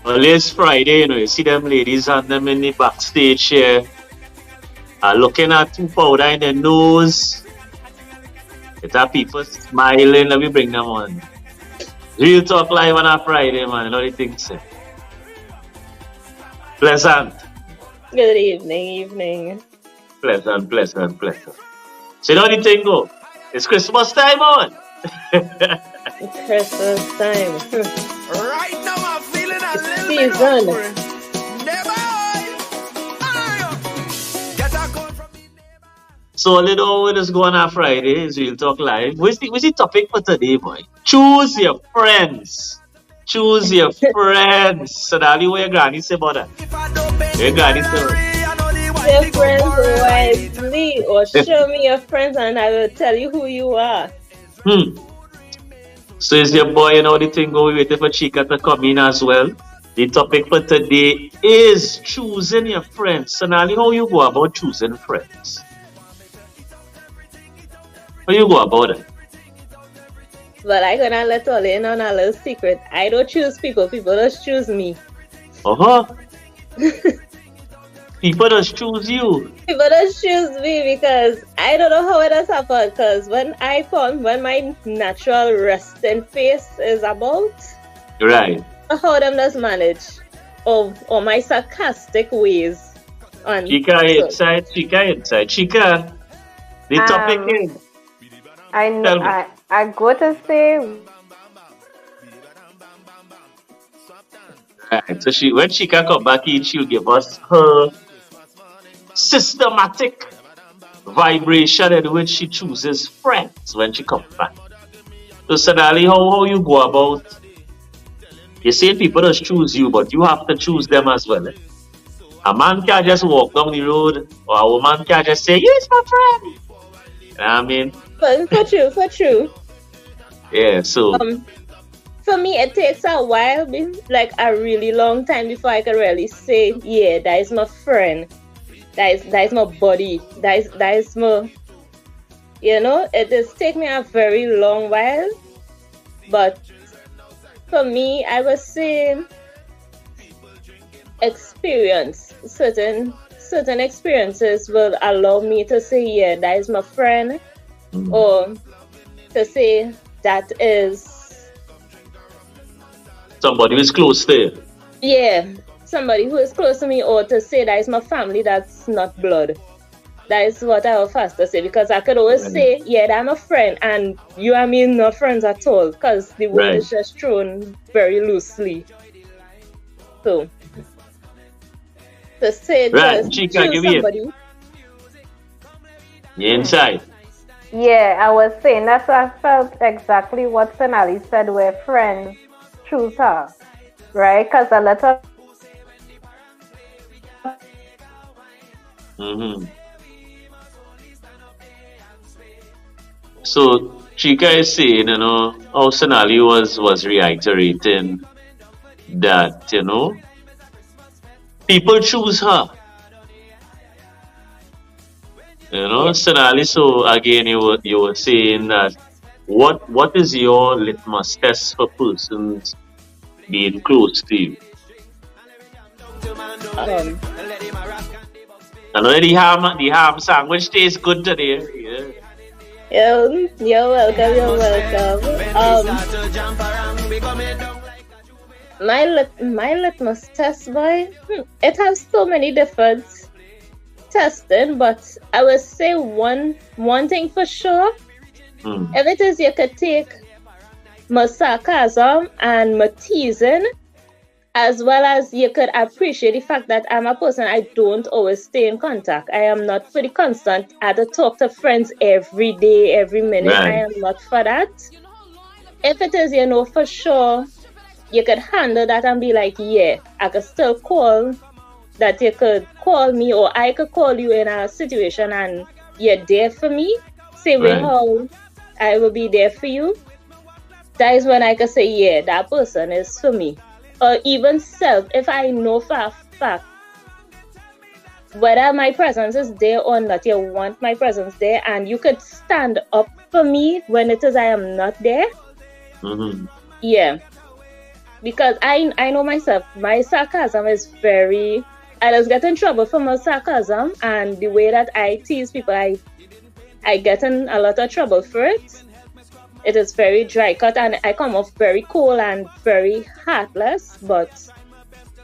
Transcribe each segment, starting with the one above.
Always Friday, you see them ladies and them in the backstage here, looking at two powder in their nose. It have people smiling, let me bring them on. Real talk live on a Friday, man. You know what you think, sir? Pleasant. Good evening. Pleasant. So you know the thing go? It's Christmas time on. It's Christmas time. Right now I'm feeling a little bit Season. hungry. Never. Get a call from me, neighbor. So you know we just go on a Friday, is Real Talk Live. What's the topic for today, boy? Choose your friends. Choose your friends. So that's what your granny say about that. If I don't pay Your the granny salary, say, I know the Your wife go friends worried. wisely, or show me your friends and I will tell you who you are. So is your boy, you know the thing go, we waiting for Chica to come in as well. The topic for today is choosing your friends. So now how you go about choosing friends? How you go about it? But I'm gonna let all in on a little secret. I don't choose people just choose me. Uh-huh. People just choose you. People just choose me because I don't know how it has happened. Because when my natural resting face is about, Right. how them just manage, or my sarcastic ways. On Chica inside. Chica, the topic is I Tell me. I go to say right. So when Chica come back in, she'll give us her systematic vibration in which she chooses friends when she comes back. So Sadali, how you go about? You say people just choose you, but you have to choose them as well. A man can't just walk down the road, or a woman can't just say, "Yes, my friend." You know what I mean? But for true. Yeah. So For me, it takes a while, like a really long time before I can really say, yeah, that is my friend, that is my buddy, that is my, it does take me a very long while. But for me, I would say experience, certain experiences will allow me to say, yeah, that is my friend, or to say that is somebody who is close there. yeah, somebody who is close to me, or to say that is my family, that's not blood. That is what I would first to say, because I could always say, yeah, I'm a friend, and you and me not friends at all, because the word is just thrown very loosely. So, to say just Chica, choose give me somebody. You inside. yeah, I was saying that's what I felt exactly what Sonali said, where friends choose her, right? Because a lot of So Chica is saying, how Sonali was reiterating that, people choose her. Sonali, so again you were saying that what is your litmus test for persons being close to you? I know the ham sandwich tastes good today. Yeah. You're welcome. My litmus test, boy, it has so many different testing, but I would say one thing for sure. If it is, you could take my sarcasm and my teasing, as well as you could appreciate the fact that I'm a person, I don't always stay in contact. I am not for the constant. I have to talk to friends every day, every minute. Right. I am not for that. If it is, for sure, you could handle that and be like, yeah, I could still call, that you could call me, or I could call you in a situation and you're there for me. Same way how I will be there for you. That is when I could say, yeah, that person is for me. Or even if I know for a fact whether my presence is there or not, you want my presence there, and you could stand up for me when it is I am not there. Yeah. because I know myself, my sarcasm is very. I just get in trouble for my sarcasm and the way that I tease people. I get in a lot of trouble for it. It is very dry cut and I come off very cool and very heartless. But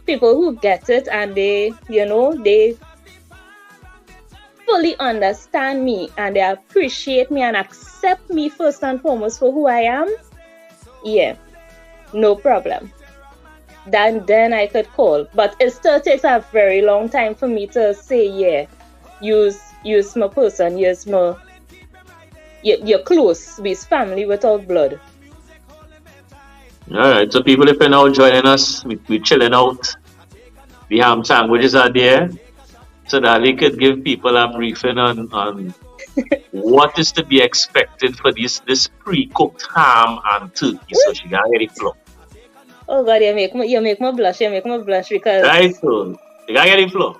people who get it and they fully understand me and they appreciate me and accept me first and foremost for who I am, yeah, no problem. Then I could call. But it still takes a very long time for me to say, yeah, use my person, use my you're close with family without blood. Alright, so people, if you're now joining us, we're chilling out. The ham sandwiches are there. So that they could give people a briefing on what is to be expected for this pre-cooked ham and turkey. So she got ready flow. Oh God, you make me blush because Right, so you got ready flow.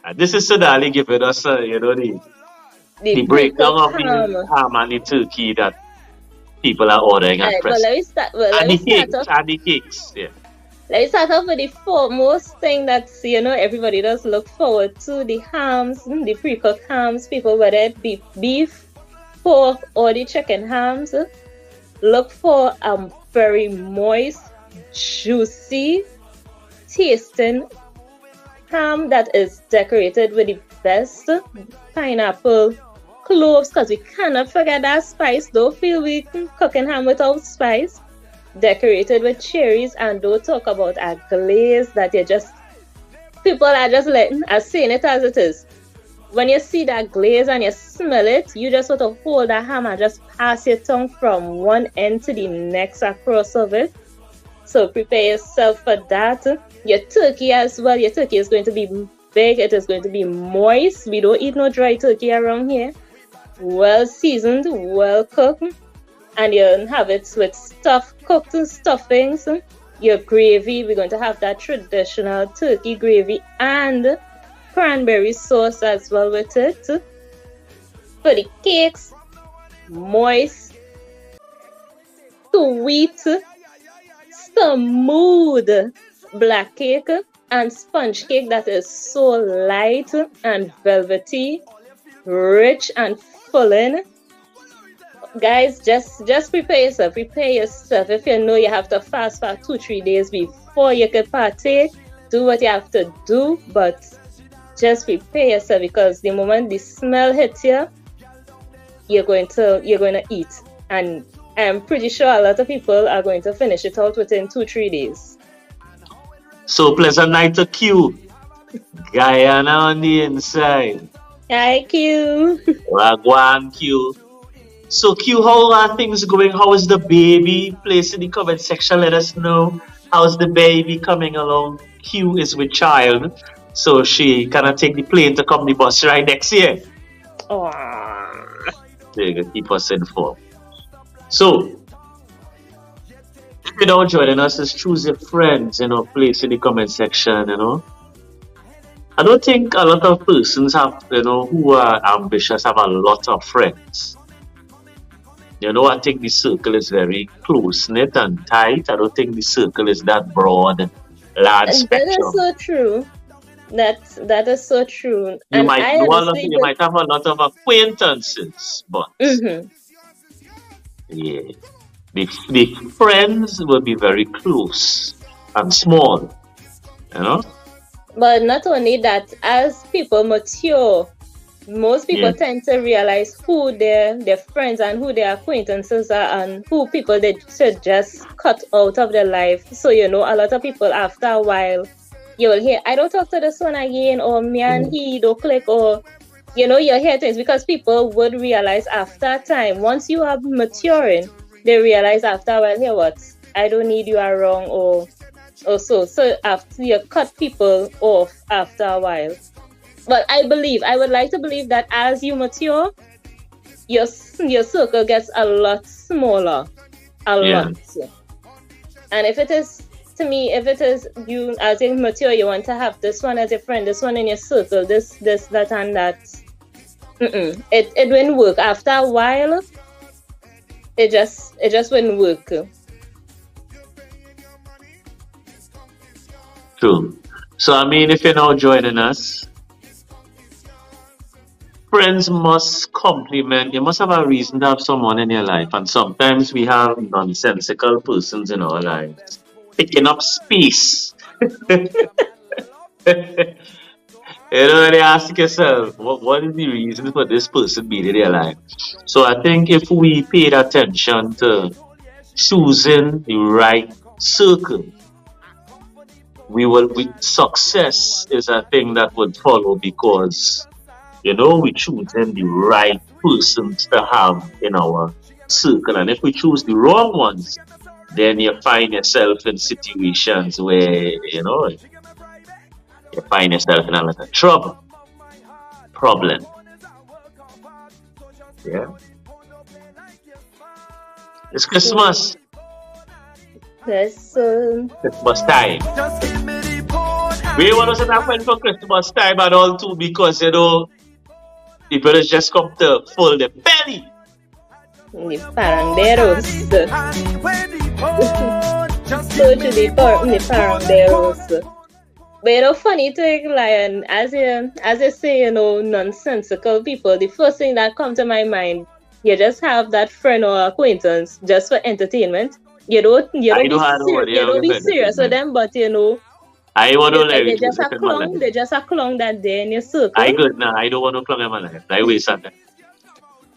And this is Sodali giving us the breakdown of the ham and the turkey that people are ordering at Alright, present. let me start off. And the cakes, yeah. Let's start off with the foremost thing that everybody does look forward to: the hams, the pre-cooked hams. People, whether it be beef, pork, or the chicken hams, look for a very moist, juicy, tasting ham that is decorated with the best pineapple, cloves, because we cannot forget that spice. Don't feel we cooking ham without spice. Decorated with cherries, and don't talk about a glaze that people are just saying it as it is. When you see that glaze and you smell it, you just sort of hold that ham and just pass your tongue from one end to the next across of it. So prepare yourself for that. Your turkey as well. Your turkey is going to be big. It is going to be moist. We don't eat no dry turkey around here. Well seasoned, well cooked. And you have it with cooked stuffings. Your gravy, we're going to have that traditional turkey gravy and cranberry sauce as well with it. For the cakes, moist, sweet, smooth black cake and sponge cake that is so light and velvety, rich and filling. Guys, just prepare yourself. If you know you have to fast for 2-3 days before you can partake, do what you have to do, but just prepare yourself, because the moment the smell hits you, you're going to eat. And I'm pretty sure a lot of people are going to finish it out within 2-3 days. So pleasant night to Q. Guyana on the inside. Hi, Q. Wagwan Q. So Q, how are things going? How is the baby? Please in the comment section, let us know. How's the baby coming along? Q is with child, so she cannot take the plane to come the bus right next year. Aww. There you go, keep us informed. So, if you're not joining us, just choose your friends, place in the comment section, I don't think a lot of persons have, who are ambitious have a lot of friends. I think the circle is very close-knit and tight. I don't think the circle is that broad, large spectrum. That is so true. That is so true. You might have a lot of acquaintances, but yeah, the friends will be very close and small, But not only that, as people mature, most people tend to realize who their friends and who their acquaintances are and who people they should just cut out of their life. So, a lot of people after a while, you will hear, I don't talk to this one again, or me and he don't click, or, you hear things, because people would realize after time, once you are maturing, they realize after a while, here what, I don't need you around, or so. So after you cut people off after a while. But I would like to believe that as you mature, your circle gets a lot smaller. A lot. And if it is you as you mature, you want to have this one as your friend, this one in your circle, this, that, and that. It wouldn't work. After a while, it just wouldn't work. True. So I mean, if you're now joining us, friends must complement. You must have a reason to have someone in your life, and sometimes we have nonsensical persons in our lives, picking up space. You know, and you ask yourself, what is the reason for this person being in your life? So I think if we paid attention to choosing the right circle, success is a thing that would follow because we choosing the right persons to have in our circle. And if we choose the wrong ones, then you find yourself in situations where, you find yourself in a lot of trouble, problem. Yeah. It's Christmas. Yes, Christmas time. Just give me the code. We want to happen for Christmas time and all too because people just come to fill the belly. the paranderos. And when the code, just So give to me the the paranderos. But funny thing, Lion, as you say, nonsensical people, the first thing that comes to my mind, you just have that friend or acquaintance just for entertainment. You don't I don't have no you idea don't of be it, serious with man. them, but I want to let they you just a in my clown, life. they just a clown that day in your I circle. good now. I don't want to plug in my life. I waste on that.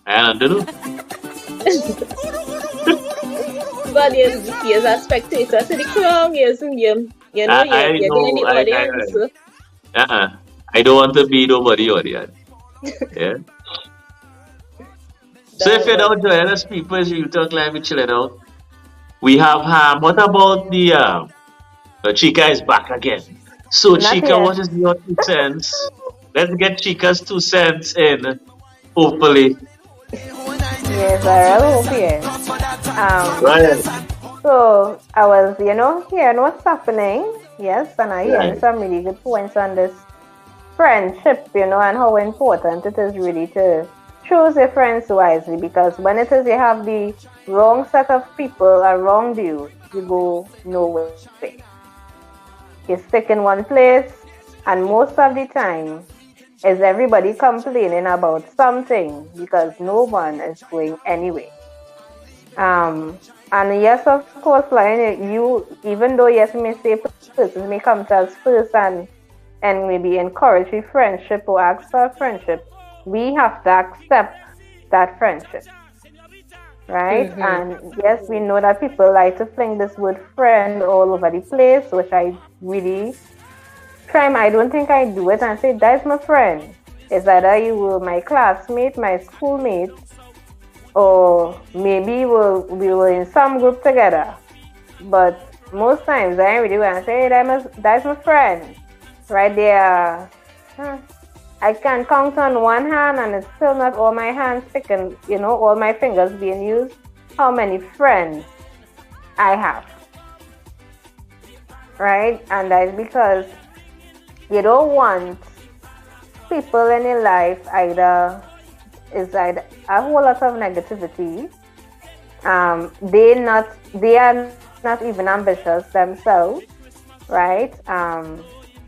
I don't know. But you're a spectator to the clown, I you're know. in the audience. I don't want to be nobody audience. Yeah. So if you But don't join us, people, you talk like we chilling out. We have Ham. What about the Chica is back again. So Not Chica, yet. what is your 2 cents? Let's get Chica's 2 cents in. Hopefully. Yes, I really hope yes. Right. So I was, hearing what's happening. Yes, and I hearing Right. some really good points on this friendship, and how important it is really to choose your friends wisely, because when it is you have the wrong set of people around you, you go nowhere. You stick in one place, and most of the time is everybody complaining about something because no one is going anywhere. And yes, of course, like you, even though yes, you may say persons may come to us first and maybe encourage a friendship or ask for a friendship, we have to accept that friendship, right? And yes, we know that people like to fling this word friend all over the place, which I really I don't think I do it and say that's my friend. It's either you were my classmate, my schoolmate, or maybe we were in some group together. But most times I really want to say, hey, that's my friend. Right there. I can count on one hand and it's still not all my hands picking, all my fingers being used. How many friends I have. Right? And that's because you don't want people in your life either a whole lot of negativity. They are not even ambitious themselves, right?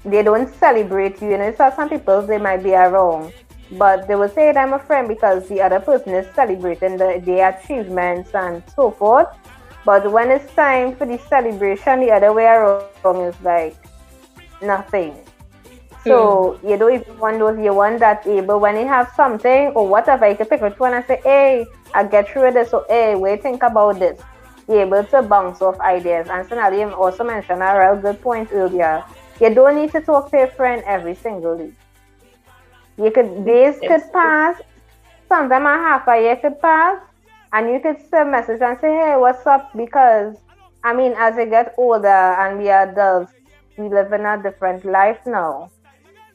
They don't celebrate you. So some people they might be wrong, but they will say I'm a friend because the other person is celebrating their achievements and so forth. But when it's time for the celebration, the other way around is like nothing. So you don't even want those, you want that able when you have something or whatever, you can pick which one and say, hey, I get through this, so hey, what do you think about this? You're able to bounce off ideas. And Sonali also mentioned a real good point earlier. You don't need to talk to your friend every single day. Days could pass, sometimes a half a year could pass, and you could send a message and say, hey, what's up? Because, as you get older and we are adults, we live in a different life now.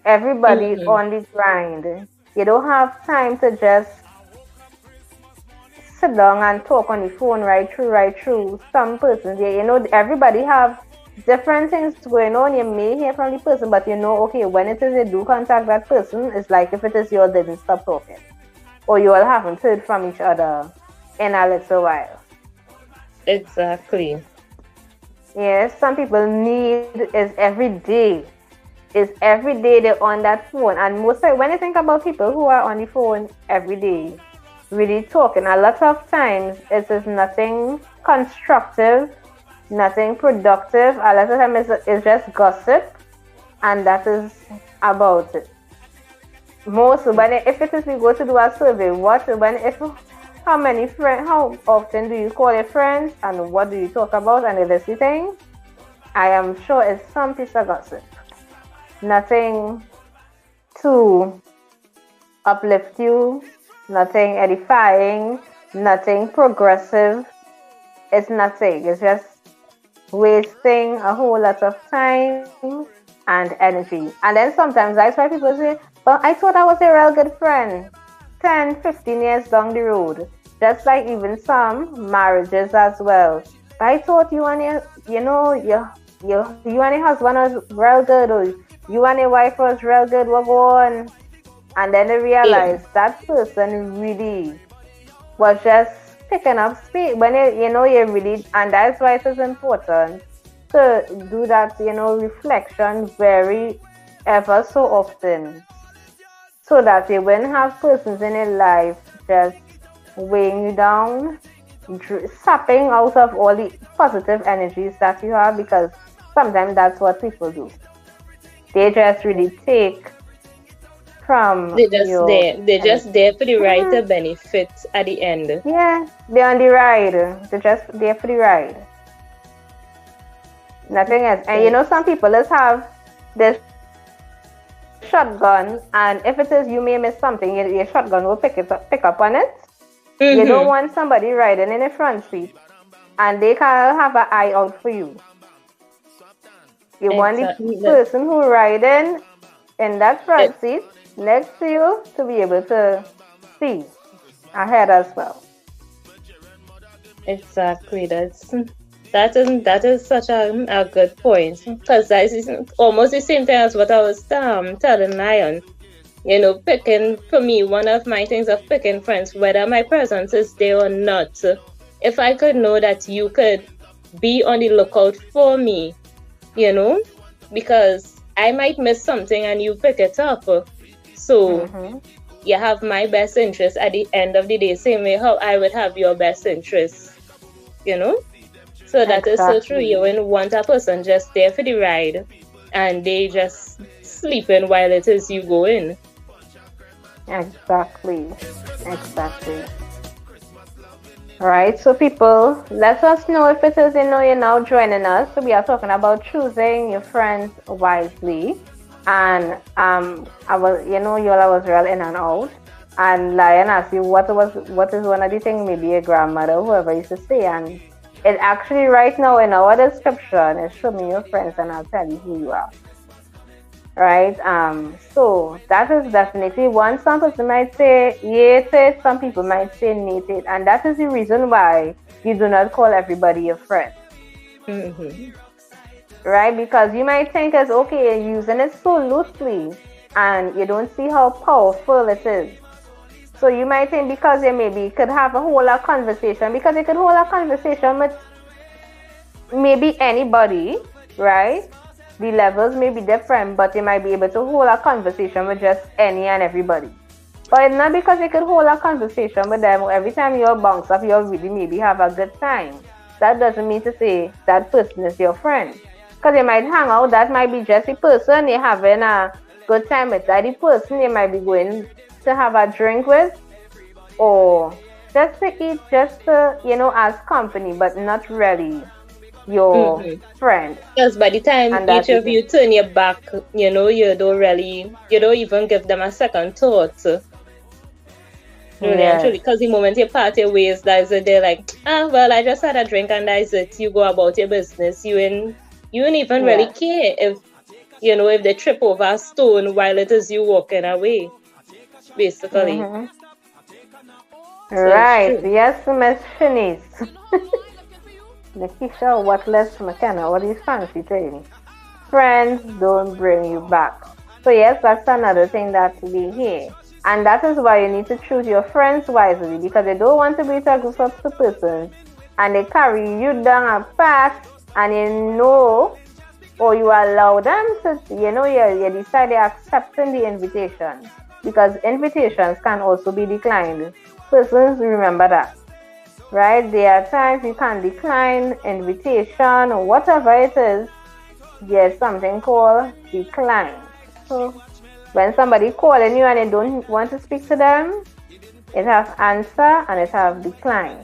Everybody's on the grind. You don't have time to just sit down and talk on the phone right through. Some persons, everybody have different things going on. You may hear from the person, but okay, when it is you do contact that person, it's like if it is you all didn't stop talking. Or you all haven't heard from each other in a little while. exactly. Yes, some people need is every day. Is every day they're on that phone. And most of when you think about people who are on the phone every day, really talking, a lot of times it is nothing constructive, nothing productive. A lot of times it's just gossip, and that is about it. Most when if it is we go to do a survey, what when if how many friends how often do you call your friends and what do you talk about and the things? I am sure it's some piece of gossip. Nothing to uplift you, nothing edifying, nothing progressive. It's nothing. It's just wasting a whole lot of time and energy. And then sometimes that's why people say, well, I thought I was a real good friend 10, 15 years down the road. Just like even some marriages as well. I thought you and your, you and your husband was real good, or you and your wife was real good, what go on? And then they realize that person really was just picking up speed when you really, and that's why it is important to do that, reflection very ever so often, so that you won't have persons in your life just weighing you down, sapping out of all the positive energies that you have, because sometimes that's what people do. They just really take from they're just there for the ride to benefit at the end. Yeah, they're on the ride. They're just there for the ride. Nothing else. And some people just have this shotgun, and if it is you may miss something, your shotgun will pick up on it. Mm-hmm. You don't want somebody riding in the front seat and they can have an eye out for you. You want the person who riding in that front seat next to you to be able to see ahead as well. Exactly. That is such a good point, because that is almost the same thing as what I was telling Lion. Picking, for me, one of my things of picking friends, whether my presence is there or not, if I could know that you could be on the lookout for me, because I might miss something and you pick it up. So you have my best interest at the end of the day, same way how I would have your best interest, So that is so true. You wouldn't want a person just there for the ride and they just sleeping while it is you go in. Exactly. All right, so people, let us know if it is you're now joining us. So we are talking about choosing your friends wisely, and I was I was real in and out. And Lion asked you what is one of the things maybe your grandmother, whoever used to say, and it actually right now in our description is show me your friends and I'll tell you who you are. Right? So that is definitely one. Some people might say yes it, some people might say need it, and that is the reason why you do not call everybody your friend. Mm-hmm. Right? Because you might think it's okay, you're using it so loosely and you don't see how powerful it is. So you might think because you maybe could have a whole lot of conversation, because you could hold a conversation with maybe anybody, right? The levels may be different, but you might be able to hold a conversation with just any and everybody. But it's not because you could hold a conversation with them every time you bounce up, you really maybe have a good time. That doesn't mean to say that person is your friend. Because you might hang out, that might be just the person you're having a good time with. That the person you might be going to have a drink with, or just to eat, just to, as company, but not really your friend. Because by the time each of you turn your back, you don't even give them a second thought. Really, actually, because the moment you part your ways, that's it, they're like, well, I just had a drink and that's it. You go about your business. You wouldn't even really care if they trip over a stone while it is you walking away, basically. So right. Yes, Miss Shanice. Nikisha, what less McKenna? What is fancy training? Friends don't bring you back. So yes, that's another thing that we hear. And that is why you need to choose your friends wisely, because they don't want to be with a group of persons and they carry you down a path and you know, or you allow them to, you decide they're accepting the invitation, because invitations can also be declined. Persons, remember that, right? There are times you can decline invitation or whatever it is. There's something called decline. So when somebody calling you and you don't want to speak to them, it has answer and it has decline.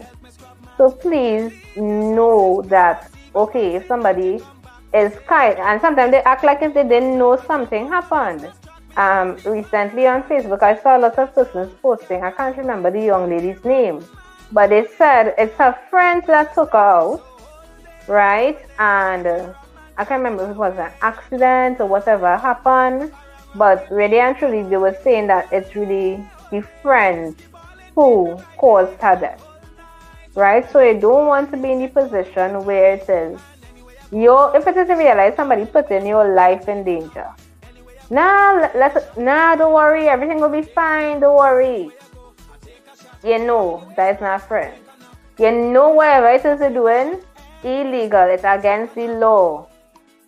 So please know that, okay, if somebody is kind, and sometimes they act like if they didn't know something happened. Recently on Facebook, I saw a lot of persons posting. I can't remember the young lady's name, but they said it's her friend that took her out, right? And I can't remember if it was an accident or whatever happened, but really and truly, they were saying that it's really the friend who caused her death, right? So you don't want to be in the position where it is if it is realized somebody putting your life in danger. Don't worry, everything will be fine, don't worry. You know that is not friend. You know whatever it is you're doing, illegal, it's against the law.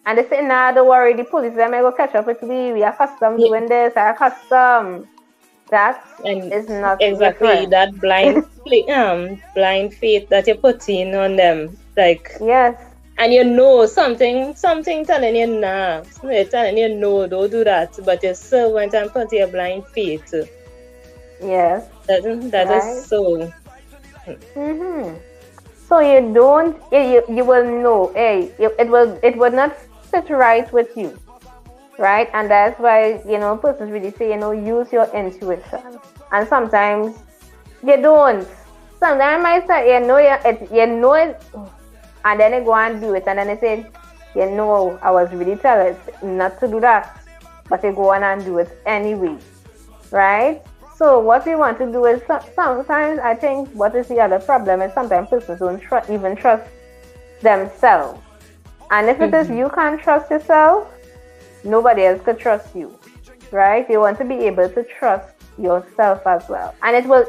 And they say, don't worry, the police they may go catch up with me. We are accustomed doing this, I accustomed. That is not exactly different. That blind faith that you're putting on them. Like, yes. And you know something telling you nah. You're telling you no, don't do that. But you still went and put your blind faith. Yes. That is so. Mm-hmm. So you don't, you will know, it will not sit right with you, right? And that's why, persons really say, use your intuition. And sometimes you don't. Sometimes I say, you know it, and then they go and do it, and then they say, I was really telling not to do that, but they go on and do it anyway, right? So what we want to do is, sometimes I think what is the other problem is sometimes persons don't even trust themselves. And if it is you can't trust yourself, nobody else could trust you, right? You want to be able to trust yourself as well. And it will,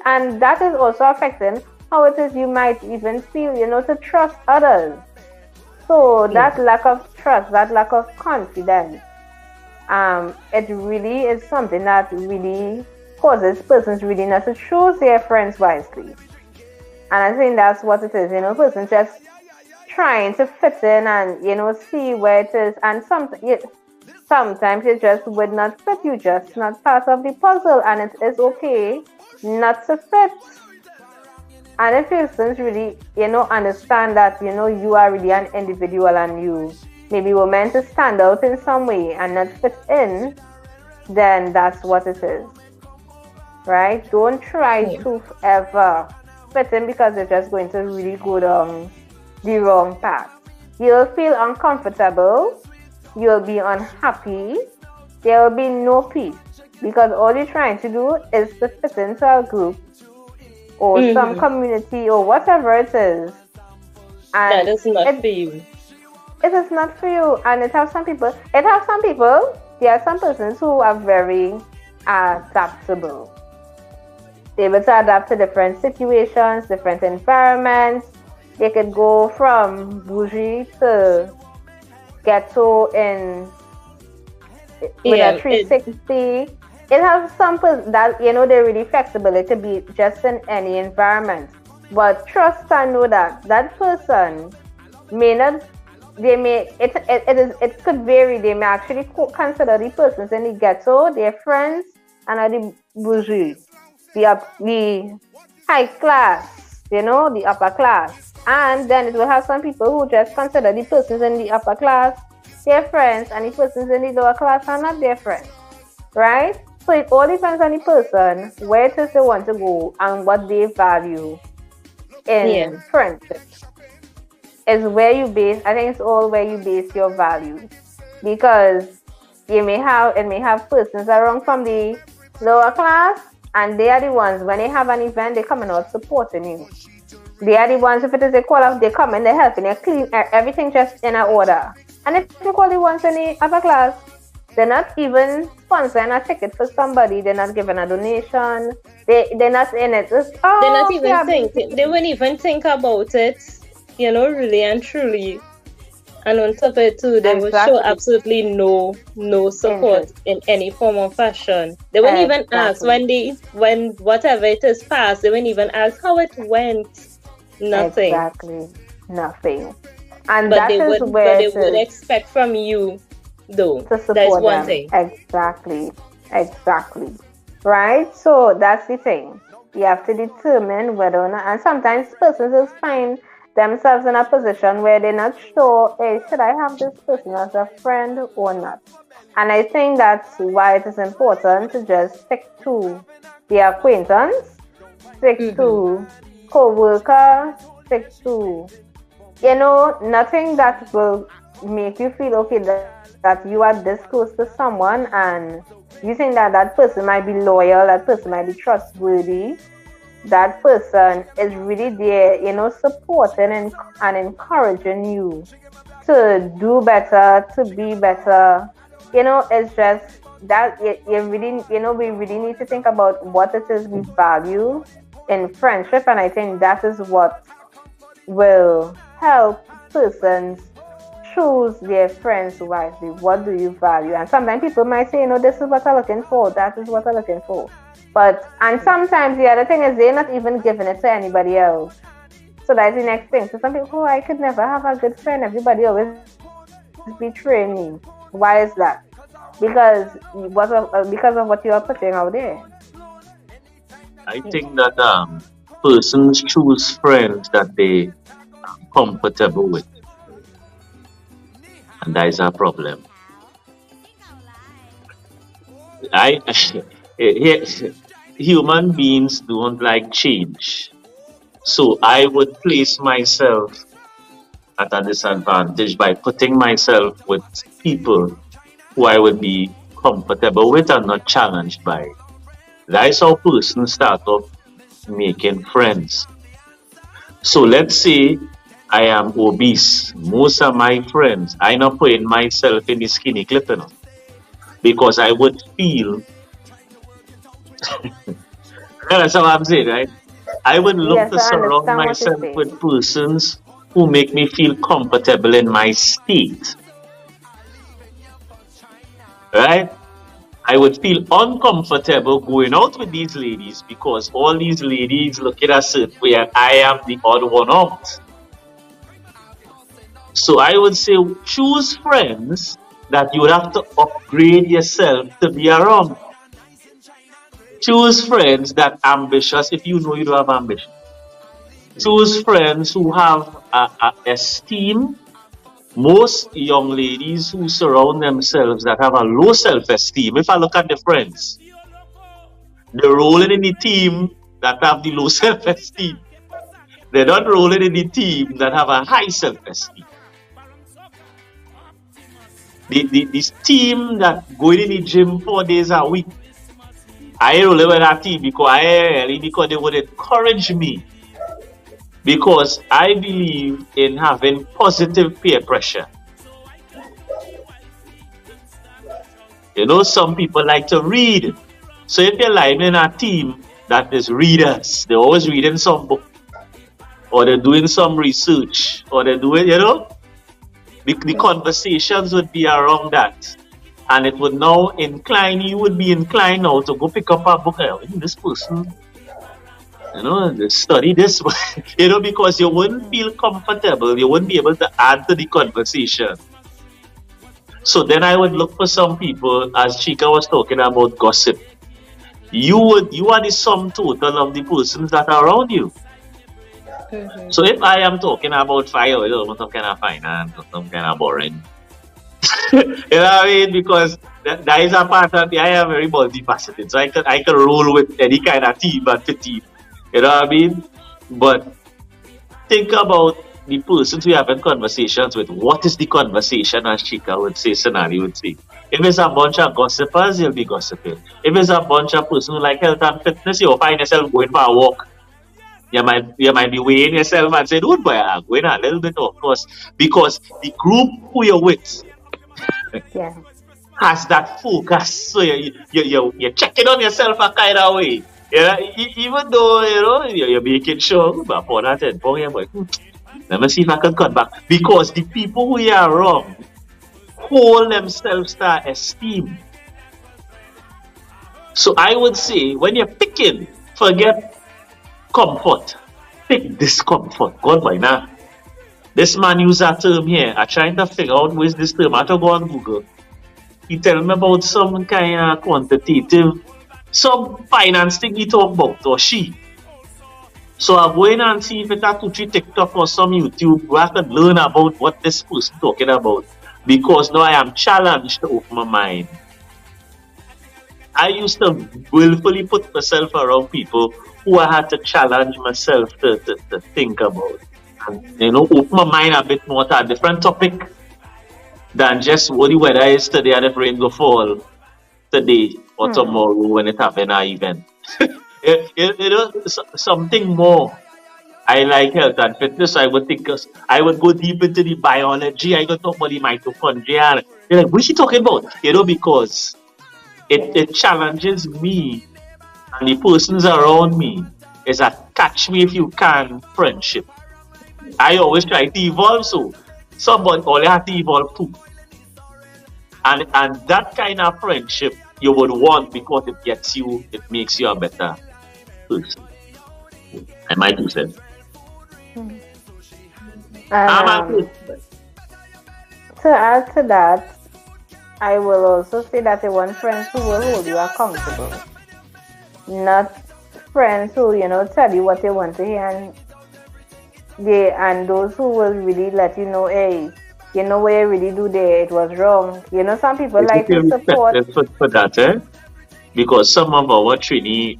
and that is also affecting how it is you might even feel, to trust others. So that lack of trust, that lack of confidence, it really is something that really causes persons really not to choose their friends wisely. And I think that's what it is, persons just trying to fit in and, see where it is. And sometimes it just would not fit you, just not part of the puzzle. And it is okay not to fit. And if persons really, understand that, you are really an individual and you maybe were meant to stand out in some way and not fit in, then that's what it is. Right? Don't try to ever fit in, because you're just going to really go down the wrong path. You'll feel uncomfortable. You'll be unhappy. There will be no peace, because all you're trying to do is to fit into a group or some community or whatever it is. And that is not for you. It is not for you. And there are some people, there are some persons who are very adaptable. They will adapt to different situations, different environments. They could go from bougie to ghetto with a 360. It has some that, they're really flexible to be just in any environment. But trust and know that that person may not, it could vary. They may actually consider the persons in the ghetto their friends, and are the bougie, the high class, the upper class. And then it will have some people who just consider the persons in the upper class their friends, and the persons in the lower class are not their friends, right? So it all depends on the person, where it is they want to go, and what they value in friendship. Is where you base, I think it's all where you base your values. Because it may have persons around from the lower class, and they are the ones, when they have an event, they're coming out supporting you. They are the ones, if it is a call off, they come and they're helping, they clean everything just in order. And if you call the ones in the upper class, they're not even sponsoring a ticket for somebody, they're not giving a donation, they're not in it. They wouldn't even think about it. really and truly. And on top of it too, they will show Exactly. absolutely no support Interest. in any form of fashion. They won't even ask Exactly. when whatever it is passed, they won't even ask how it went. Nothing. Exactly. Nothing. And But that is but where they it would is expect from you though. to That's support one them. thing. Exactly. Exactly. Right? So that's the thing. You have to determine whether or not, and sometimes persons just find themselves in a position where they're not sure, hey, should I have this person as a friend or not? And I think that's why it is important to just stick to the acquaintance, stick Mm-hmm. to co-worker, stick to, nothing that will make you feel okay that you are this close to someone and you think that that person might be loyal, that person might be trustworthy, that person is really there, supporting and encouraging you to do better, to be better. It's just that you really, we really need to think about what it is we value in friendship, and I think that is what will help persons choose their friends wisely. What do you value? And sometimes people might say, this is what I'm looking for, that is what I'm looking for. And sometimes the other thing is they're not even giving it to anybody else. So that's the next thing. So some people, oh, I could never have a good friend. Everybody always betraying me. Why is that? Because of what you are putting out there. I think that persons choose friends that they are comfortable with, and that is a problem. I human beings don't like change, so I would place myself at a disadvantage by putting myself with people who I would be comfortable with and not challenged by. That's how persons start off making friends. So let's say I am obese. Most of my friends, I not putting myself in the skinny clip, because I would feel, that's what I'm saying, right? I would look Yes, to I surround understand what you're myself with saying. persons who make me feel comfortable in my state, right? I would feel uncomfortable going out with these ladies because all these ladies look at a certain way and I am the odd one out. So I would say choose friends that you would have to upgrade yourself to be around. Choose friends that ambitious if you know you don't have ambition. Choose friends who have a esteem. Most young ladies who surround themselves that have a low self-esteem, if I look at the friends, they're rolling in the team that have the low self-esteem. They're not rolling in the team that have a high self-esteem. This team that going in the gym 4 days a week, I roll with that team because they would encourage me. Because I believe in having positive peer pressure. Some people like to read. So if you're lying in a team that is readers, they're always reading some book, or they're doing some research, or they're doing, the conversations would be around that. And it would now you would be inclined now to go pick up a book. This person, study this, because you wouldn't feel comfortable. You wouldn't be able to add to the conversation. So then I would look for some people, as Chika was talking about gossip. You are the sum total of the persons that are around you. Mm-hmm. So if I am talking about fire, some kind of finance or some kind of boring, you know what I mean? Because that is a part of I am very multifaceted, so I can roll with any kind of team and fit team. You know what I mean? But think about the persons we having conversations with. What is the conversation, as Chika would say, Sonali would say? If it's a bunch of gossipers, you'll be gossiping. If it's a bunch of persons who like health and fitness, you'll find yourself going for a walk. You might be weighing yourself and say, "Dude, boy, I'm going a little bit off course," because the group who you're with Yeah. has that focus. So you're checking on yourself a kind of way. Even though you're making sure, but for that, boy, Let me see if I can cut back. Because the people who are wrong hold themselves to esteem. So I would say when you're picking, forget comfort. Pick discomfort. God boy now. This man use that term here. I'm trying to figure out where's this term. I have to go on Google. He tell me about some kind of quantitative, some finance thing he talk about, or she. So I go in and see if it's a 2-3 TikTok or some YouTube where I can learn about what this person talking about. Because now I am challenged to open my mind. I used to willfully put myself around people who I had to challenge myself to think about. And, open my mind a bit more to a different topic than just what the weather is today and if rain go fall today or tomorrow when it happen an event. Something more. I like health and fitness. I would go deep into the biology. I go talk about the mitochondria. You're like, what's she talking about? Because it challenges me and the persons around me. Is a catch me if you can friendship. I always try to evolve, so somebody only have to evolve too. And that kind of friendship you would want because it makes you a better person. I might do that. To add to that, I will also say that you want friends who will hold you accountable. Not friends who, tell you what they want to hear and those who will really let you know, hey, what you really do there, it was wrong. Some people like to support. For that, because some of our trainee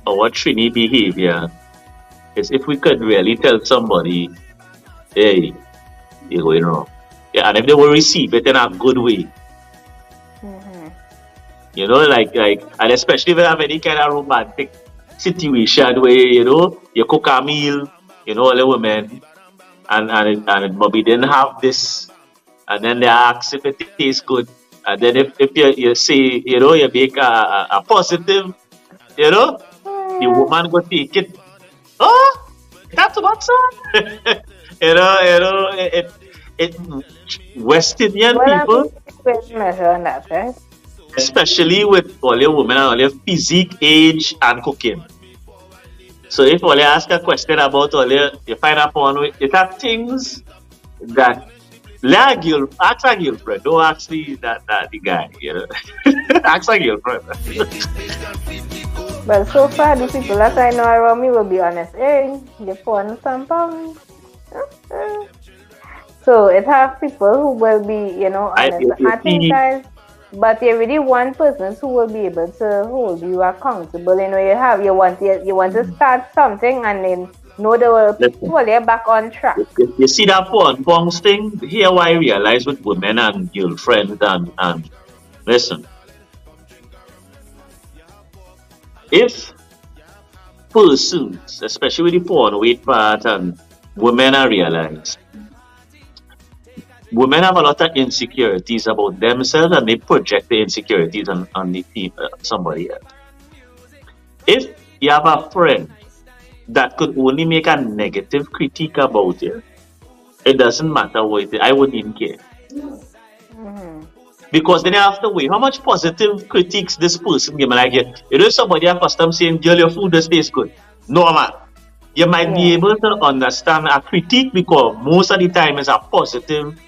behavior is if we could really tell somebody, hey, you're going wrong. Yeah, and if they will receive it in a good way. And especially if you have any kind of romantic situation where, you cook a meal, all the women, and maybe didn't have this, and then they ask if it tastes good, and then if you say, you make a positive, the woman go take it. Oh, that's what son. West Indian people, measure on that, right? especially with all your women and all your physique, age, and cooking. So if all you ask a question about all you find a porn with, it have things that ask a girlfriend, don't ask the guy, ask a girlfriend. Well, so far the people that I know around me will be honest. Hey, the porn some pounds. So it have people who will be, honest. I think guys, but you really want persons who will be able to hold you accountable. You want to start something and then know they will pull you back on track. You see that porn thing? Here why I realize with women and girlfriends and listen. If persons, especially with the porn weight part and women are realized, women have a lot of insecurities about themselves and they project the insecurities on somebody else. If you have a friend that could only make a negative critique about you, it doesn't matter what it is. I wouldn't even care. Because then you have to weigh how much positive critiques this person give me. Like somebody at first time saying, girl, your food does taste good. No, man. You might be able to understand a critique because most of the time it's a positive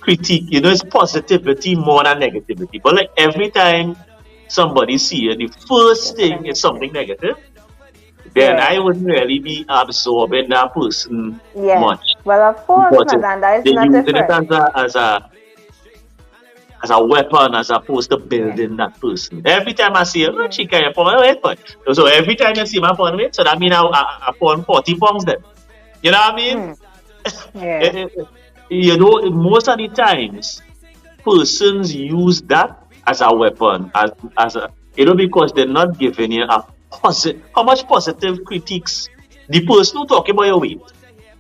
critique. It's positivity more than negativity. But like every time somebody see you, the first thing is something negative, then I wouldn't really be absorbing that person much. Well, of course, and that is not using it as a weapon as opposed to building that person. Every time I see a she carry a porn weight, so every time you see my porn weight, so that means I porn 40 pounds then. You know what I mean? Most of the times persons use that as a weapon, as a because they're not giving you a positive how much positive critiques the person who talking about your weight,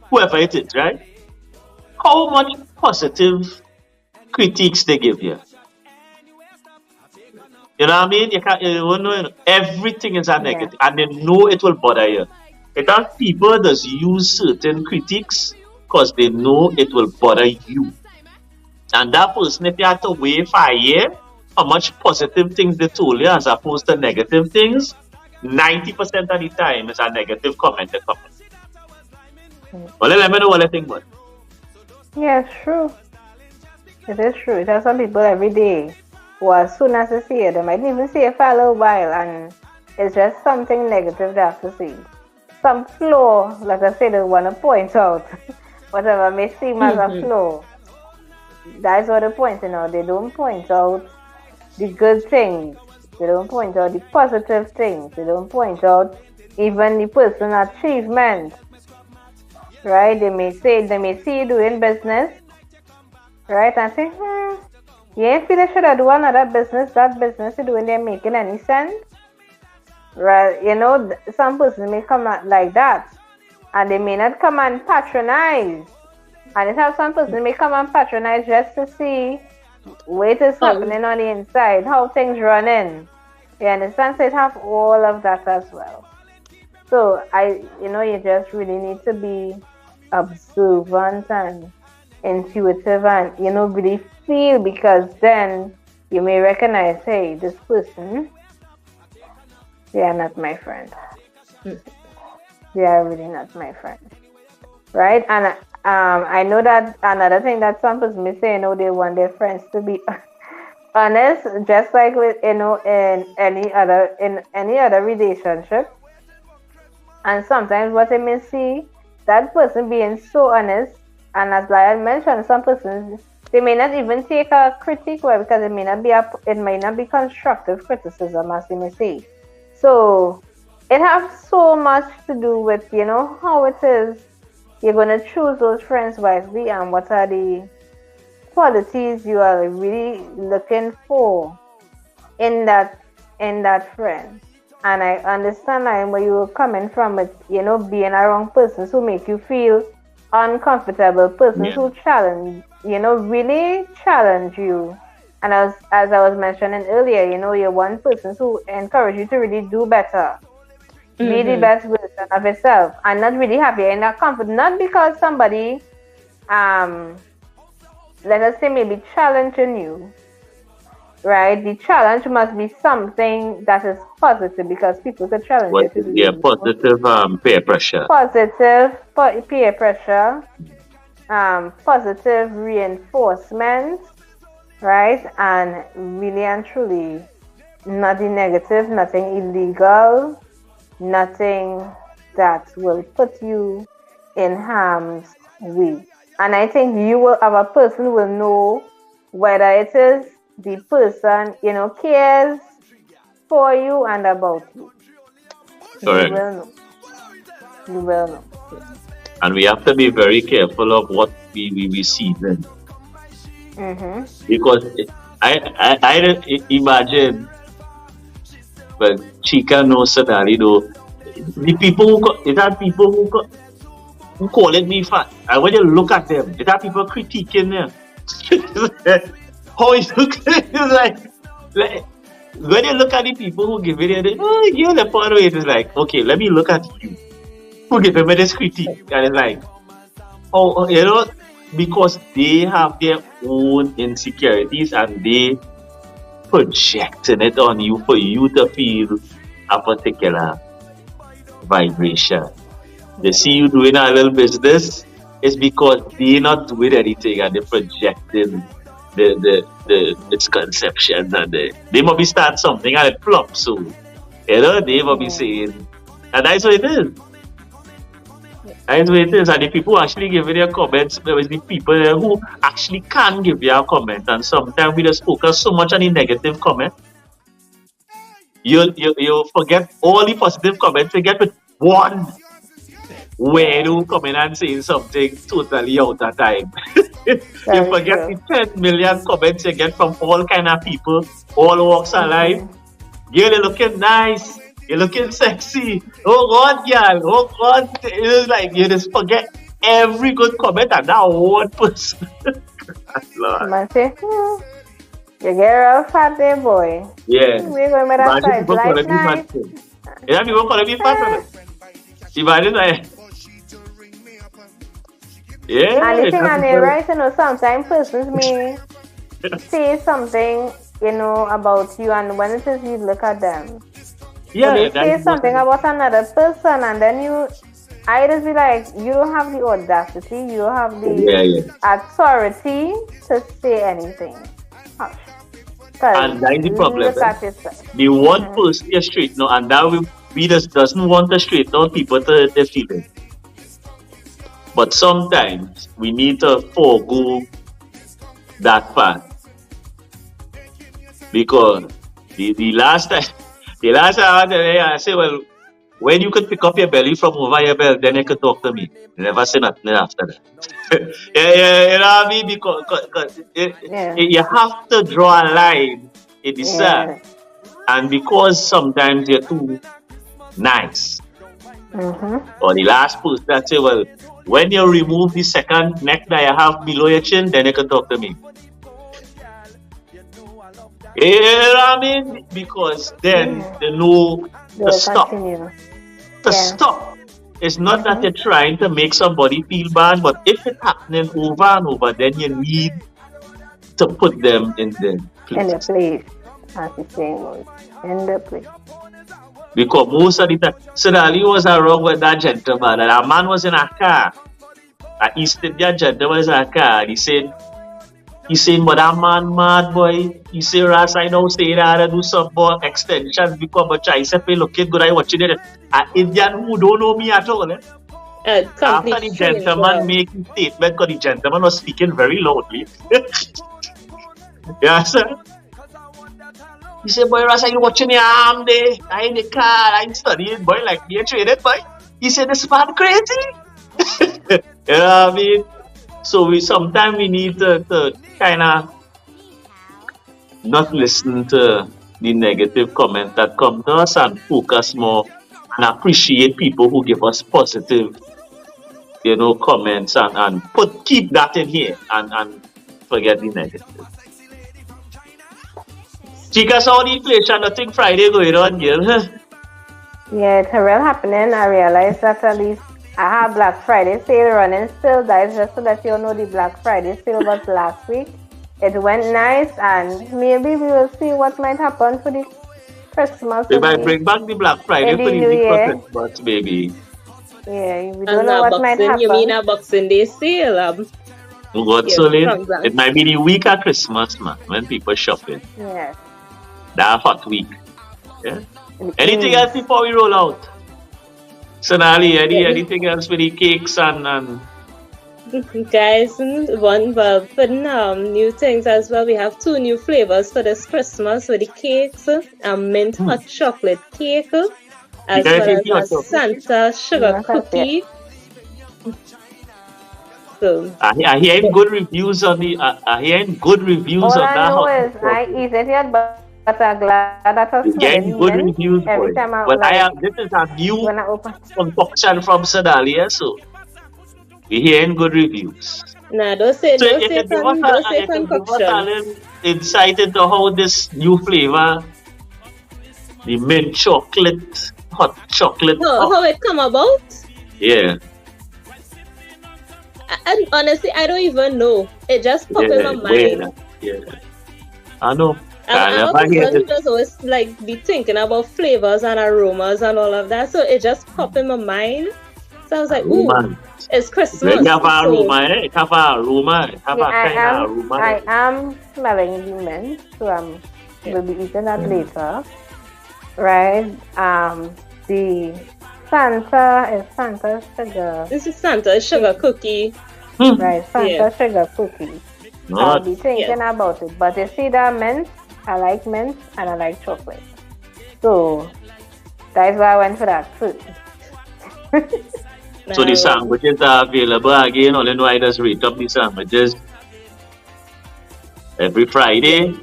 whoever it is, right? How much positive critiques they give you. You know what I mean? You can't know everything is a negative and they know it will bother you. It has people that use certain critiques because they know it will bother you. And that person, if you have to wait for a year, how much positive things they told you as opposed to negative things, 90% of the time is a negative comment they come. Well, let me know what I think about it. Yeah, it's true. It is true. There's some people every day who, as soon as they see it, they might even see it for a little while, and it's just something negative they have to see. Some flaw, like I said, they want to point out whatever may seem as a flaw. That's what they're pointing out. They don't point out the good things. They don't point out the positive things. They don't point out even the personal achievement. Right? They may see you doing business, right? And say, you ain't feel they should have do another business. That business you're doing, they're making any sense. Right? You know, some persons may come out like that, and they may not come and patronize. And it have some persons may come and patronize just to see what is happening on the inside, how things running. You understand? So it have all of that as well. So you just really need to be observant and intuitive and, really feel, because then you may recognize, hey, this person, they are not my friend. They are really not my friend. Right? And I know that another thing that some people may say, they want their friends to be honest, just like with, in any other relationship. And sometimes what they may see, that person being so honest, and as I mentioned, some persons, they may not even take a critique well, because it may not be constructive criticism, as they may say. So it has so much to do with, how it is you're going to choose those friends wisely, and what are the qualities you are really looking for in that friend. And I understand where you're coming from with, being around persons who make you feel uncomfortable, persons who challenge, really challenge you. And as I was mentioning earlier, you're one person who encourage you to really do better. Be the best version of yourself, and not really happy in that comfort. Not because somebody, let us say, maybe challenging you, right? The challenge must be something that is positive, because people could challenge you. Yeah, positive peer pressure. Positive peer pressure, positive reinforcement, right? And really and truly, nothing negative, nothing illegal, nothing that will put you in harm's way. And I think our person will know whether it is the person, cares for you and about you. Correct. You will know. And we have to be very careful of what we receive in. Because I imagine, but Chica knows certainly though, the people who calling me fat, and when you look at them, it have people critiquing them. How you look, like when you look at the people who give it, you're the part of it is like, okay, let me look at you, who give me this critique, and it's like, because they have their own insecurities and they projecting it on you for you to feel a particular vibration. They see you doing a little business, it's because they're not doing anything and they're projecting its conception, and they might be start something and it flops. So they might be saying, and that's what it is. That's what it is. And the people actually give their comments, there is the people who actually can give you a comment, and sometimes we just focus so much on the negative comment. You forget all the positive comments, you get with one where you come in and saying something totally out of time. You forget the 10 million comments you get from all kind of people, all walks of life. You're looking nice, you're looking sexy. Oh God, girl, oh God. It's like you just forget every good comment and that one person. Man say, you get real fat there, boy. Yeah. We're going with that size. Life nice. Yeah, people calling me fat. Imagine Yeah, And the it thing has on to the be- right, sometimes persons may say something, about you, and when it is you look at them. But yeah, they that is say what something about another person, and then I just be like, you don't have the audacity, you don't have yeah, the yeah. authority to say anything. Because And that is the problem. look at yourself. They want person to straighten out, and that we just doesn't want to straighten out people to their feelings. But sometimes we need to forego that part because the last time I was there, I say, well, when you could pick up your belly from over your belt, then you could talk to me. You never say nothing after that. Yeah, you know what I mean? Because Yeah. you have to draw a line in the sand. Yeah. And because sometimes you're too nice, Mm-hmm. or the last person that say, well, when you remove the second neck that you have below your chin, then you can talk to me. You know what I mean? Because then Yeah. they know They to will stop. continue. To Yeah. stop. It's not that you're trying to make somebody feel bad, but if it's happening over and over, then you need to put them in the In the place. place, as the saying goes. In the place. Because most of the time, Sudali was wrong with that gentleman, and a man was in a car. An East Indian gentleman was in a car, and he said, but that man mad boy. He said, Ras, I know say that I do some more extensions because but I said, hey, look, good, I watching it. An Indian who don't know me at all. Eh? After the Complete gentleman make his statement, because the gentleman was speaking very loudly. Yeah, sir. He said, boy, Ras, are you watching your arm there? I in the car, I studying, boy, like me traded, boy. He said, this man crazy. You know what I mean? So sometimes we need to kind of not listen to the negative comments that come to us and focus more and appreciate people who give us positive, comments and keep that in here and forget the negative. Chicas, all the inflation, nothing Friday going on, girl. Yeah, it's a real happening. I realized that at least I have Black Friday sale running still. That is just so that you know the Black Friday sale was last week. It went nice, and maybe we will see what might happen for the Christmas. We might bring back the Black Friday Maybe for the New week Year. for Christmas, baby. Yeah, we don't And know now what might Boxing, happen. you mean a Boxing Day sale? What Yes, so late? from that. It might be the week of Christmas, man, when people shopping. Yes. That hot week. Yeah. And Anything Eid. else before we roll out? Sonali, Yeah. anything else with the cakes and Guys, for now, new things as well. We have 2 new flavors for this Christmas with the cakes: a mint hot chocolate cake, as guys well eat hot as a chocolate? Santa sugar Yeah, that's cookie. So I hearing good reviews on the I hearing good reviews All on I that know hot is I eat it yet, but I'm glad that I It's smell getting good mint reviews, boy. every time I Well, like, this is a new when I open. concoction from Sedalia, so we're hearing good reviews. nah, don't say So you can give don't us say you can give us a concoction. little insight into how this new flavor, the mint chocolate, hot chocolate. How it come about? Yeah, And honestly, I don't even know. It just popped in my mind. yeah. I know. I'm a never hear person who this. just always like be thinking about flavors and aromas and all of that. So it just popped in my mind. So I was like, ooh, Man, it's Christmas. you have a So aroma, eh? It have a aroma. It have a kind of aroma. I am smelling the mint, so we'll be eating that later. Right? The Santa is Santa sugar. this is Santa's sugar cookie. Right, Santa Yeah. sugar cookie. I'll Not be thinking about it. But you see that mint, I like mint and I like chocolate. So that's why I went for that fruit. so the Now, sandwiches are available again. All you know, I just rate up the sandwiches every Friday.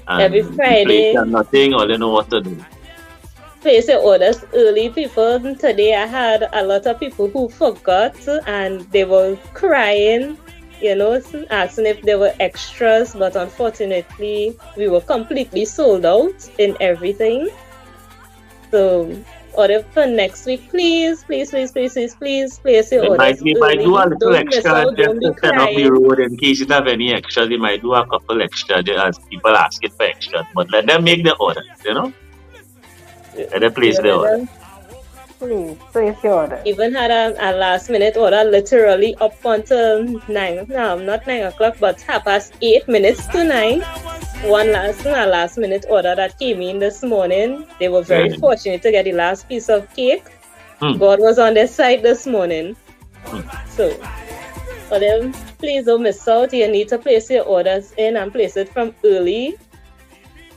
And Every the Friday. place and nothing. All you know what to do. place your orders early. People today, I had a lot of people who forgot and they were crying, asking if there were extras, but unfortunately we were completely sold out in everything. So order for next week, please place your We orders might do a early. little Don't miss extra out. just Don't be to send up the crying. road in case you have any extras. We might do a couple extra as people asking for extras. But let them make the order, Let them place the order. Please place your order. Even had a last minute order literally up until 9, no, not 9 o'clock, but 8:30 to 9. A last minute order that came in this morning. They were very fortunate to get the last piece of cake. God was on their side this morning. So, for them, please don't miss out. You need to place your orders in and place it from early.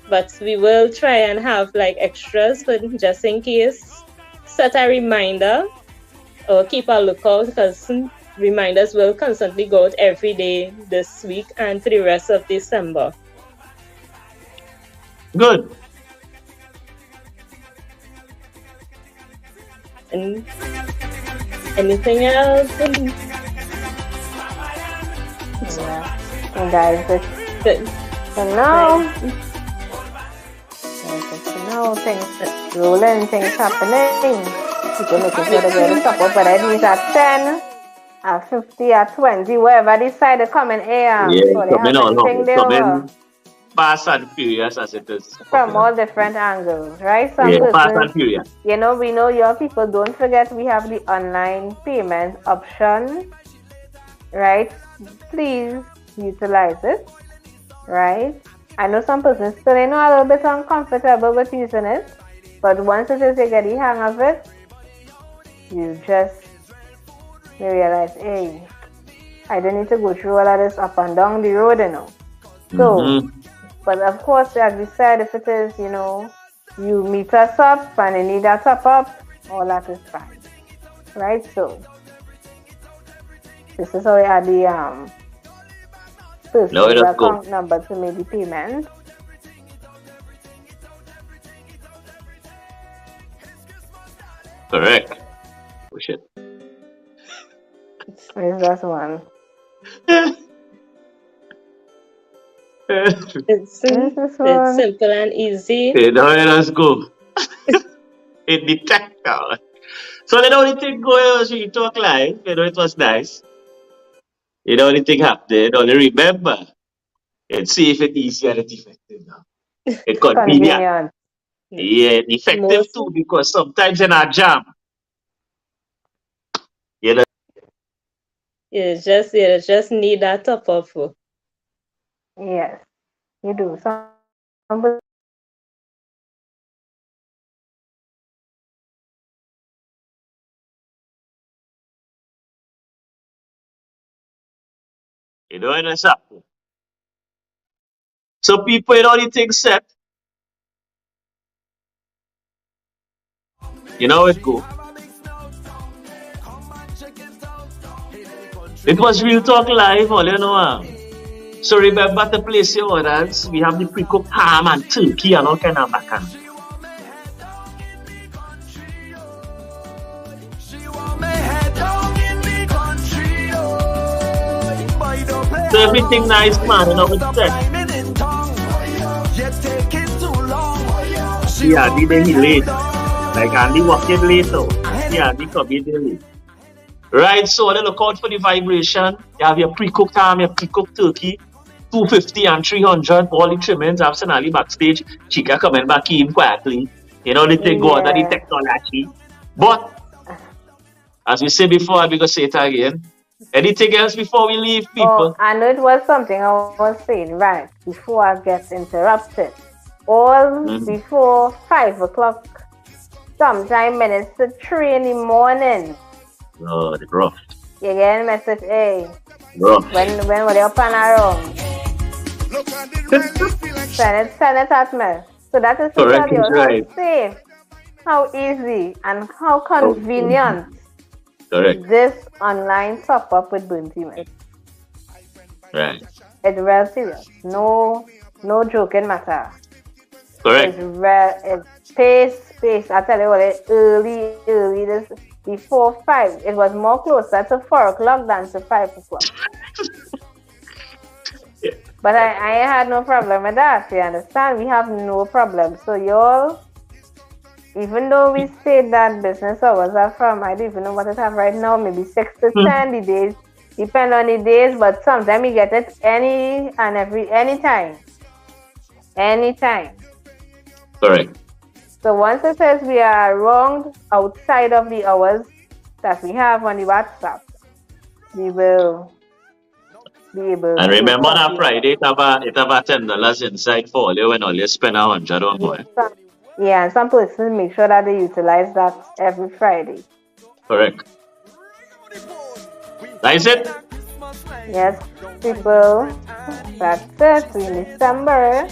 But we will try and have like extras, but just in case. Set a reminder or keep a lookout because reminders will constantly go out every day this week and for the rest of December. Good. And anything else? Yeah. And guys, Good. Things rolling, things happening. People making sure they get the top up, but at least at 10, at 50, at 20, wherever they decide to come in air. So they have everything they were. Fast and furious as it is. From all different angles, right? Fast and furious. We know your people. Don't forget we have the online payment option, right? Please utilize it, right? I know some persons still a little bit uncomfortable with using it, but once it is you get the hang of it, you just realize, hey, I don't need to go through all of this up and down the road, So, but of course, as we said, if it is, you meet us up and you need that top up, all that is fine, right? So, this is how we add the personal account number to make the payment. Correct. Oh shit. Where's that one? It's simple and easy. Okay, now let us go. In the technical. So the only thing going on, she talk live, it was nice. The only thing happened, only remember, and see if it's easy and it's effective now. It's convenient. Yeah, effective too, because sometimes in our jam, you just need that top up. Yes, you do. What's up? So people, only thing set. You know it go. It was Real Talk Live, all you know. So remember to place your orders. We have the pre-cooked ham and turkey and all kind of bacon. So everything nice, man, it's set. Yeah, didn't he late? Like Andy walking late, though. Yeah, Andy coming late. Right, so look out for the vibration. You have your pre-cooked ham, your pre-cooked turkey, 250 and 300, all the trimmings. I've seen Ali backstage. Chica coming back in quietly. They go under the technology. But, as we said before, I'm going to say it again. Anything else before we leave, people? Oh, I know it was something I was saying, right, before I get interrupted. All before 5 o'clock, sometime minutes to 3 in the morning. Oh, the rough. You get a message, hey. Rough. When were they up and around? Send it at me. So that is to tell you how safe, how easy, and how convenient this online top up with Bounty is. Right. It's real serious. No joking matter. Correct. It's space. I tell you what, it's early. This before 5. It was more closer to 4 o'clock than to 5 o'clock. Yeah. But I had no problem with that. You understand? We have no problem. So y'all, even though we say that business hours are from, I don't even know what it have right now, maybe 6 to 10 the days, depend on the days, but sometimes we get it anytime. Correct. So once it says we are wrong outside of the hours that we have on the WhatsApp, we will be able And to remember on copy a Friday, it have a $10 inside for you when all you spend 100 or more. Yeah, and some persons make sure that they utilize that every Friday. Correct. That's it. Yes, people. That's it. In December.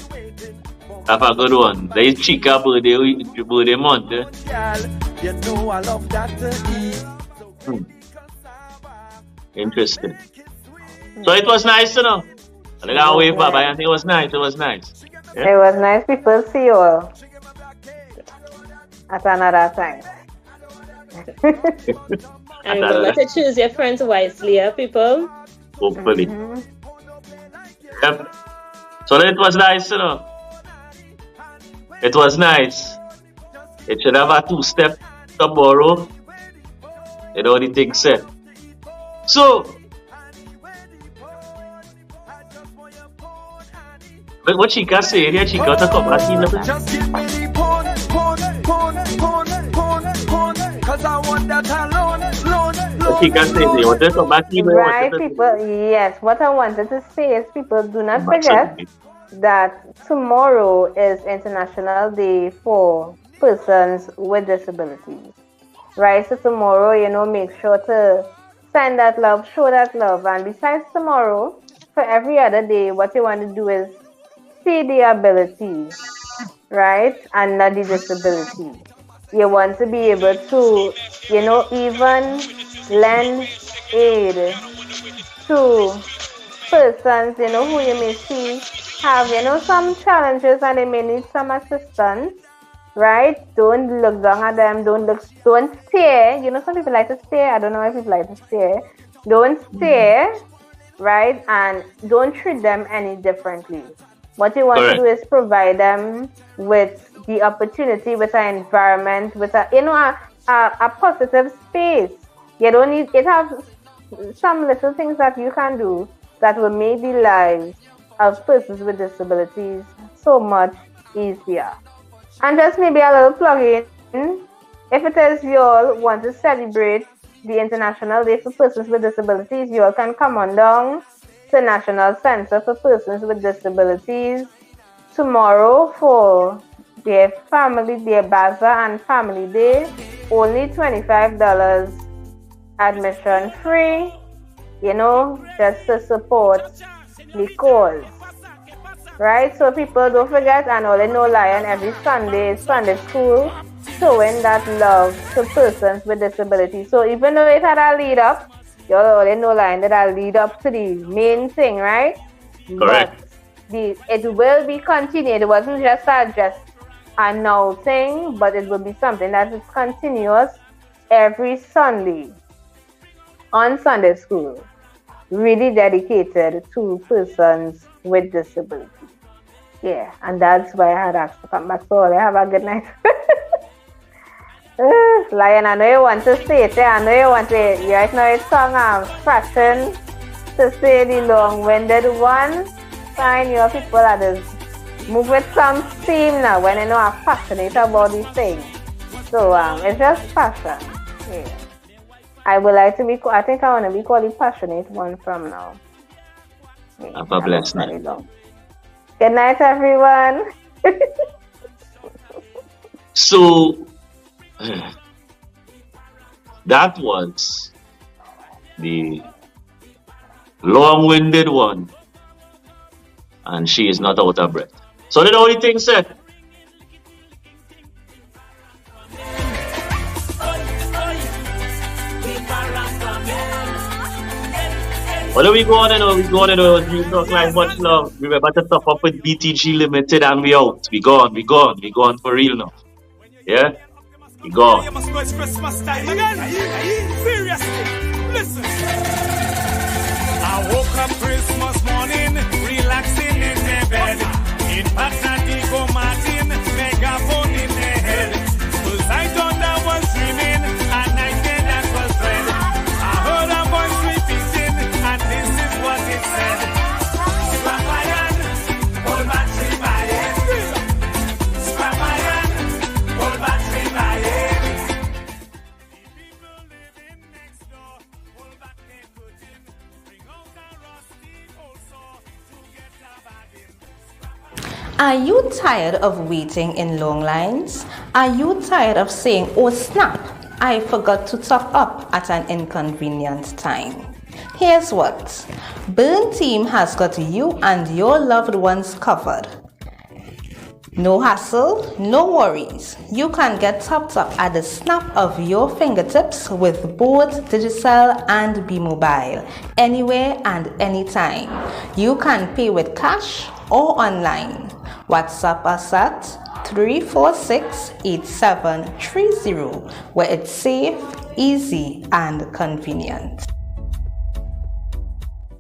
Have a good one. There is Chica birthday month. Girl, you know I love that to eat. Interesting. So it was nice, you know. I think I'll wave bye-bye, and it was nice. It was nice. People see you all at another time. And remember to choose your friends wisely, people. Hopefully. Yep. So it was nice, you know. It was nice. It should have a 2-step tomorrow. You know the thing said. So, but what Chica said here, Chica to come back in the Just give me the pon, cause I want that alone. Chica said they wanted to come back in. Right, people. Yes, what I wanted to say is people do not forget that tomorrow is International Day for Persons with Disabilities. Right, so tomorrow, make sure to send that love, show that love. And besides tomorrow, for every other day, what you want to do is see the ability, right, and not the disability. You want to be able to, even lend aid to persons, who you may see have, some challenges and they may need some assistance, right? Don't look down at them. Don't stare. Some people like to stare. I don't know why people like to stare. Don't stare, right? And don't treat them any differently. What you want to do is provide them with the opportunity, with an environment, with a positive space. You don't need it. Have some little things that you can do that will make the lives of persons with disabilities so much easier. And just maybe a little plug-in. If it is you all want to celebrate the International Day for Persons with Disabilities, you all can come on down to National Center for Persons with Disabilities tomorrow for their bazaar and family day. Only $25 admission free, just to support the cause. Right? So people don't forget, and all know Lion every Sunday is Sunday school, showing that love to persons with disabilities. So even though it had a lead up, you all know Lion that a lead up to the main thing, right? Correct. But it will be continued. It wasn't just a now thing, but it will be something that is continuous every Sunday on Sunday school, really dedicated to persons with disabilities. Yeah, and that's why I had asked to come back. So have a good night. Lion, I know you want to say it. I know you want to. Right now it's song fashion to say the long-winded one. Fine, your people are just move with some steam now when you know I'm passionate about these things. So it's just passion. Yeah. I would like to be. I think I want to be called the passionate one from now. Yeah, have a blessed night. Good night, everyone. So that was the long-winded one, and she is not out of breath. So the only thing said. What are we going to do? We talk like much love. Remember to top up with BTG Limited and we out. We gone for real now. Yeah? We gone. It's Christmas time again. Seriously, listen. I woke up Christmas morning, relaxing in the bed. In Patsy Go Martin, megaphone in the head. Are you tired of waiting in long lines? Are you tired of saying, oh snap, I forgot to top up at an inconvenient time? Here's what. Burn Team has got you and your loved ones covered. No hassle, no worries. You can get topped up at the snap of your fingertips with both Digicel and B-Mobile, anywhere and anytime. You can pay with cash or online. WhatsApp us at 346-8730, where it's safe, easy, and convenient.